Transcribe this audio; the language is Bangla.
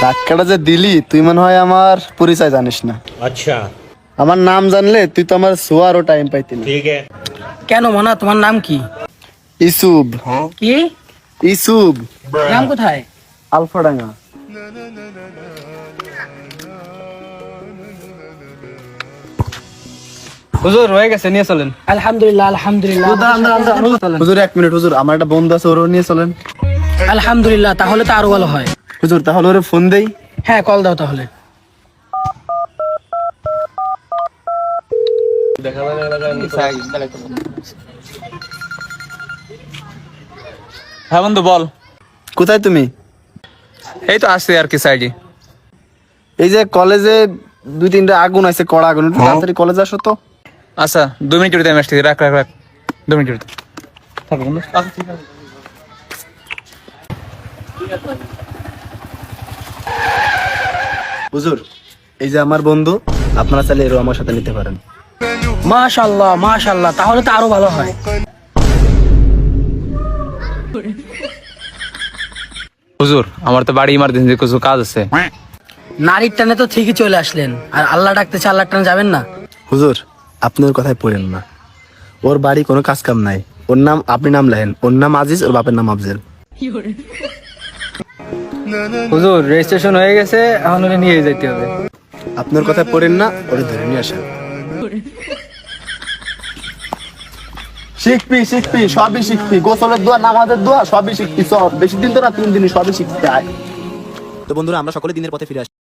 ধাক্কাটা যে দিলি তুই মনে হয় আমার পরিচয় জানিস না। अच्छा আমার নাম জানলে তুই তো আমার শোয়ারও টাইম পাইতি না। ठीक है। কেন মানা, তোমার নাম কি? ইসুব। কি ইসুব নাম? কোথায়? আলফাডাঙ্গা। হুজুর হয়ে গেছে, নিয়ে চলেন। আলহামদুলিল্লাহ আলহামদুলিল্লাহ। হুজুর এক মিনিট, হুজুর আমার একটা বন্ধু আছে, ওরও নিয়ে চলেন। আলহামদুলিল্লাহ, তাহলে তো আরো ভালো হয়। হুজুর তাহলে ওরে ফোন দেই। হ্যাঁ, কল দাও তাহলে। হ্যাঁ বন্ধু বল। কোথায় তুমি? এই তো আসছে আর কি সাইডে। এই যে কলেজে 2-3টা আগুন আছে, কড়া আগুন, একটু তাড়াতাড়ি কলেজে আসো তো। আচ্ছা 2 মিনিট ভিতরে আমি আসছি। রাখ রাখ রাখ 2 মিনিট ভিতরে থাকো বন্ধু। হুজুর এই যে আমার বন্ধু, আপনারা চাইলে এরও আমার সাথে নিতে পারেন। মাশাআল্লাহ মাশাআল্লাহ, তাহলে তো আরো ভালো হয়। হুজুর আমার তো বাড়ি ইমার্জেন্সি কিছু কাজ আছে। নারীর টানে তো ঠিকই চলে আসলেন, আর আল্লাহ ডাকতেছে, আল্লাহর টানে যাবেন না? হুজুর আপনি ওর কথায় পড়েন না, ওর বাড়ি কোনো কাজ কাম নাই। ওর নাম, আপনি নাম লেখেন, ওর নাম আজিজ, ওর বাপের নাম আফজেল। হুজুর রেজিস্ট্রেশন হয়ে গেছে, এখন ওরে নিয়ে যেতে হবে। আপনার কথায় পড়েন না, ওরে ধরে নিয়ে আসেন। শিখবি শিখবি সবই শিখবি, গোসলের দোয়া, নামাজের দোয়া সবই শিখবি, সব বেশি দিন তো না, 3 দিনই সবই শিখতে হয়। তো বন্ধুরা আমরা সকলে দিনের পথে ফিরে আসি।